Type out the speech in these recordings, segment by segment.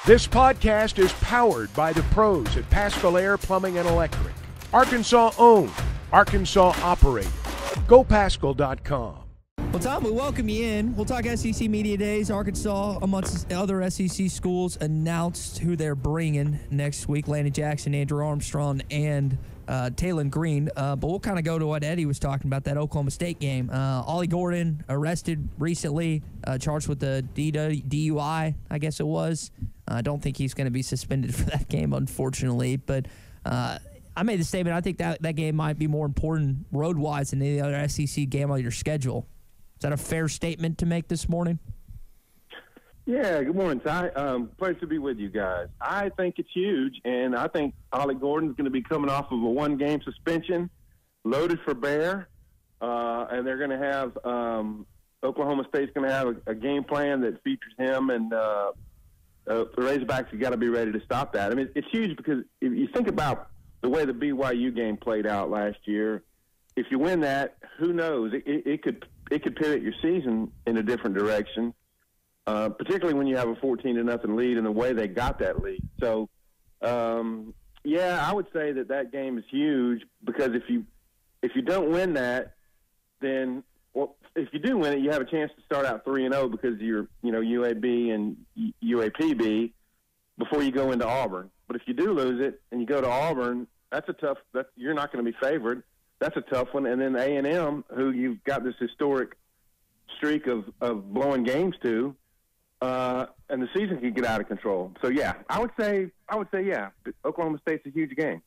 This podcast is powered by the pros at Paschal Air Plumbing and Electric. Arkansas owned, Arkansas operated. GoPaschal.com. Well, Tom, we welcome you in. We'll talk SEC Media Days. Arkansas, amongst other SEC schools, announced who they're bringing next week. Landon Jackson, Andrew Armstrong, and Taylon Green. But we'll kind of go to what Eddie was talking about, that Oklahoma State game. Ollie Gordon arrested recently, charged with the DUI, I guess it was. I don't think he's going to be suspended for that game, unfortunately. But I made the statement, I think that game might be more important road-wise than any other SEC game on your schedule. Is that a fair statement to make this morning? Yeah, good morning, Ty. Pleasure to be with you guys. I think it's huge, and I think Ollie Gordon's going to be coming off of a one-game suspension, loaded for bear, and they're going to have Oklahoma State's going to have a game plan that features him, and the Razorbacks have got to be ready to stop that. I mean, it's huge because if you think about the way the BYU game played out last year, if you win that, who knows? It could pivot your season in a different direction. Particularly when you have a 14-0 lead and the way they got that lead. So, yeah, I would say that game is huge because if you don't win that, then if you do win it, you have a chance to start out 3-0 because you're UAB and UAPB before you go into Auburn. But if you do lose it and you go to Auburn, you're not going to be favored. That's a tough one. And then A&M, who you've got this historic streak of blowing games to. And the season can get out of control. So yeah, I would say yeah, Oklahoma State's a huge game.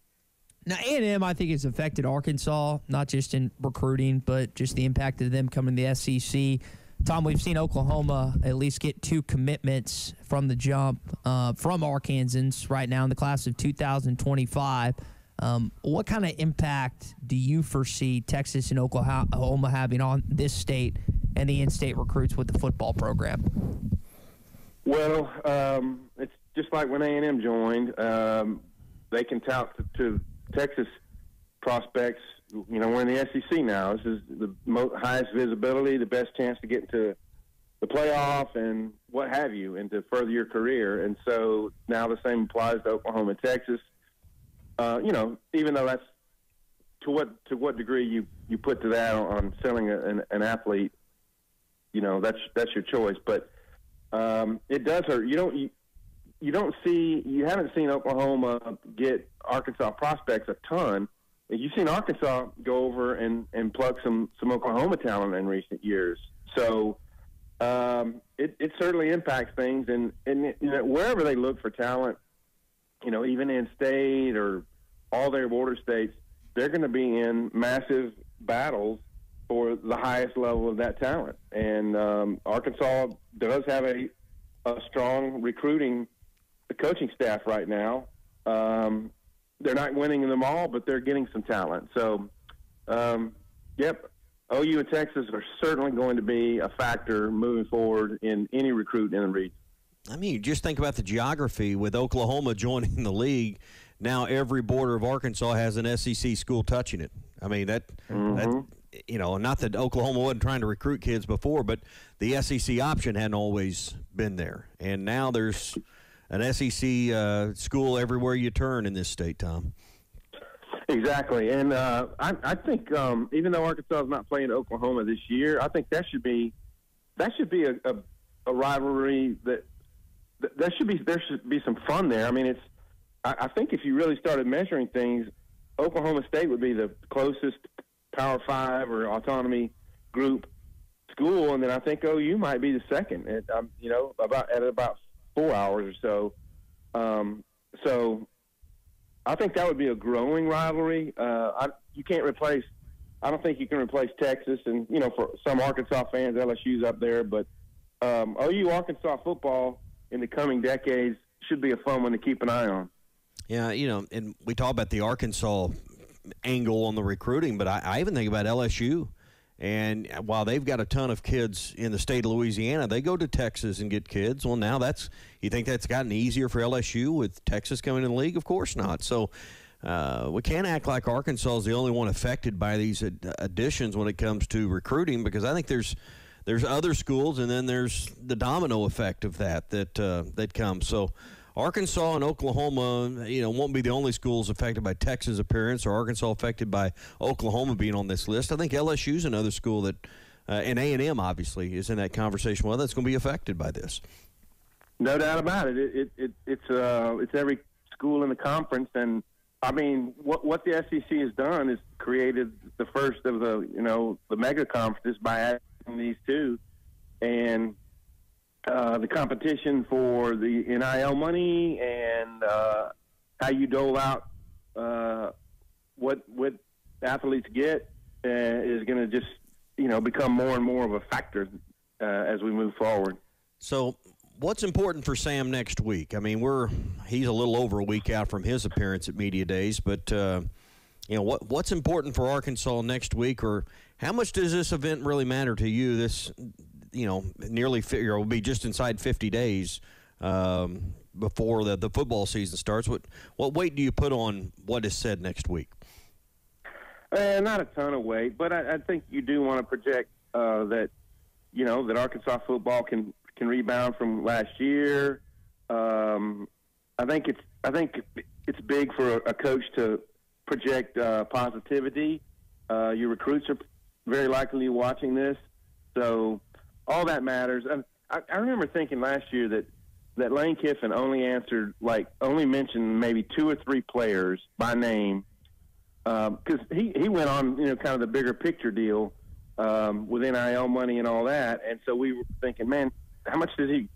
Now A&M, I think, has affected Arkansas, not just in recruiting, but just the impact of them coming to the SEC. Tom, we've seen Oklahoma at least get 2 commitments from the jump from Arkansans right now in the class of 2025. What kind of impact do you foresee Texas and Oklahoma having on this state and the in-state recruits with the football program? Well, it's just like when A&M joined. They can tout to Texas prospects. We're in the SEC now. This is the highest visibility, the best chance to get into the playoff and what have you, and to further your career. And so now the same applies to Oklahoma and Texas. Even though that's to what degree you put to that on selling an athlete, that's your choice. But it does hurt. You haven't seen Oklahoma get Arkansas prospects a ton. You've seen Arkansas go over and plug some Oklahoma talent in recent years. So it certainly impacts things, and wherever they look for talent, even in state or all their border states, they're going to be in massive battles for the highest level of that talent. And Arkansas does have a strong recruiting coaching staff right now. They're not winning them all, but they're getting some talent. So, yep, OU and Texas are certainly going to be a factor moving forward in any recruit in the region. I mean, just think about the geography with Oklahoma joining the league. Now every border of Arkansas has an SEC school touching it. I mean, that not that Oklahoma wasn't trying to recruit kids before, but the SEC option hadn't always been there. And now there's an SEC school everywhere you turn in this state, Tom. Exactly. And I think even though Arkansas is not playing Oklahoma this year, I think that should be a rivalry there should be some fun there. I mean, I think if you really started measuring things, Oklahoma State would be the closest Power 5 or autonomy group school, and then I think OU might be the second at about 4 hours or so. So I think that would be a growing rivalry. I don't think you can replace Texas, and for some Arkansas fans, LSU's up there, but OU Arkansas football in the coming decades should be a fun one to keep an eye on. Yeah, and we talk about the Arkansas angle on the recruiting, but I even think about LSU. And while they've got a ton of kids in the state of Louisiana, they go to Texas and get kids. Well, now you think that's gotten easier for LSU with Texas coming in the league? Of course not. So we can't act like Arkansas is the only one affected by these additions when it comes to recruiting, because I think there's other schools, and then there's the domino effect of that comes. So Arkansas and Oklahoma, won't be the only schools affected by Texas' appearance or Arkansas affected by Oklahoma being on this list. I think LSU's another school that, and A&M obviously is in that conversation. Well, that's going to be affected by this. No doubt about it. It's every school in the conference, and I mean, what the SEC has done is created the first of the mega conferences by adding these two, and the competition for the NIL money and how you dole out what athletes get is going to just become more and more of a factor as we move forward. So, what's important for Sam next week? I mean, he's a little over a week out from his appearance at Media Days, but what's important for Arkansas next week, or how much does this event really matter to you? This, nearly will be just inside 50 days before the football season starts. What weight do you put on what is said next week? Not a ton of weight, but I think you do want to project that Arkansas football can rebound from last year. I think it's big for a coach to project positivity. Your recruits are very likely watching this, so all that matters. I remember thinking last year that Lane Kiffin only mentioned maybe 2 or 3 players by name because he went on kind of the bigger picture deal with NIL money and all that, and so we were thinking, man, how much does he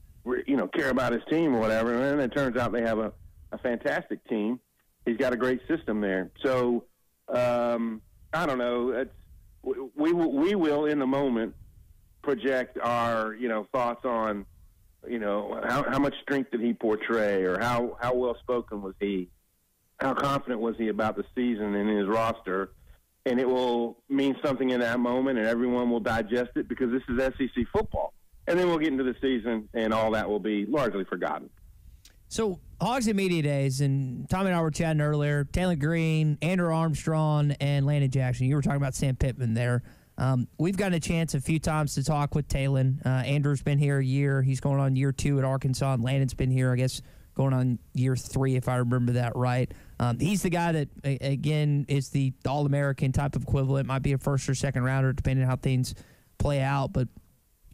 care about his team or whatever? And then it turns out they have a fantastic team. He's got a great system there. So I don't know. We will in the moment project our thoughts on how much strength did he portray, or how well spoken was he, how confident was he about the season and his roster, and it will mean something in that moment, and everyone will digest it because this is SEC football. And then we'll get into the season, and all that will be largely forgotten. So, Hogs and Media Days, and Tommy and I were chatting earlier, Taylor Green, Andrew Armstrong, and Landon Jackson. You were talking about Sam Pittman there. We've gotten a chance a few times to talk with Taylor. Andrew's been here a year. He's going on year 2 at Arkansas, and Landon's been here, I guess, going on year 3, if I remember that right. He's the guy that, again, is the All-American type of equivalent. Might be a first or second rounder, depending on how things play out, but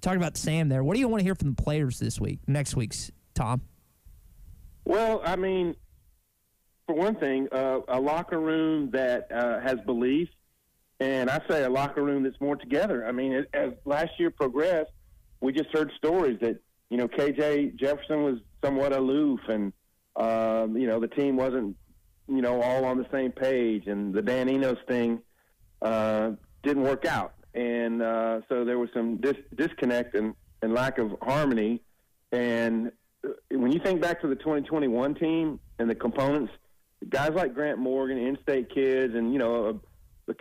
talking about Sam there, what do you want to hear from the players next week's, Tom? Well, I mean, for one thing, a locker room that has belief, and I say a locker room that's more together. I mean, as last year progressed, we just heard stories that, KJ Jefferson was somewhat aloof, and, the team wasn't, all on the same page, and the Dan Enos thing didn't work out. And so there was some disconnect and lack of harmony. And when you think back to the 2021 team and the components, guys like Grant Morgan, in-state kids, and,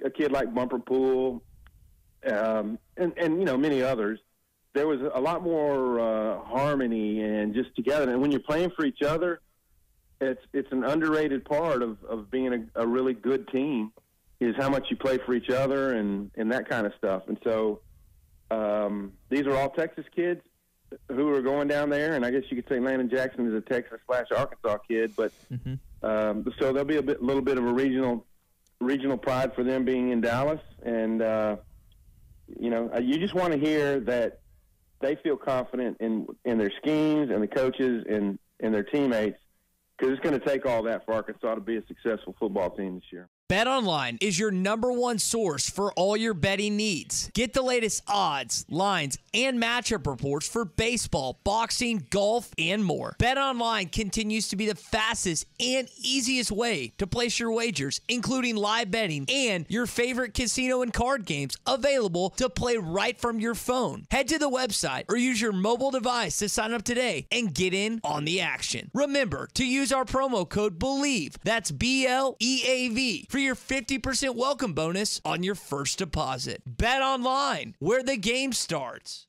a kid like Bumper Pool, and many others, there was a lot more harmony and just together. And when you're playing for each other, it's an underrated part of being a really good team, is how much you play for each other and that kind of stuff. And so these are all Texas kids who are going down there, and I guess you could say Landon Jackson is a Texas/Arkansas kid, but so there'll be a little bit of a regional pride for them being in Dallas, and you just want to hear that they feel confident in their schemes and the coaches and their teammates, because it's going to take all that for Arkansas to be a successful football team this year. BetOnline is your #1 source for all your betting needs. Get the latest odds, lines, and matchup reports for baseball, boxing, golf, and more. BetOnline continues to be the fastest and easiest way to place your wagers, including live betting and your favorite casino and card games available to play right from your phone. Head to the website or use your mobile device to sign up today and get in on the action. Remember to use our promo code BELIEVE, that's BLEAV, for your 50% welcome bonus on your first deposit. Bet online, where the game starts.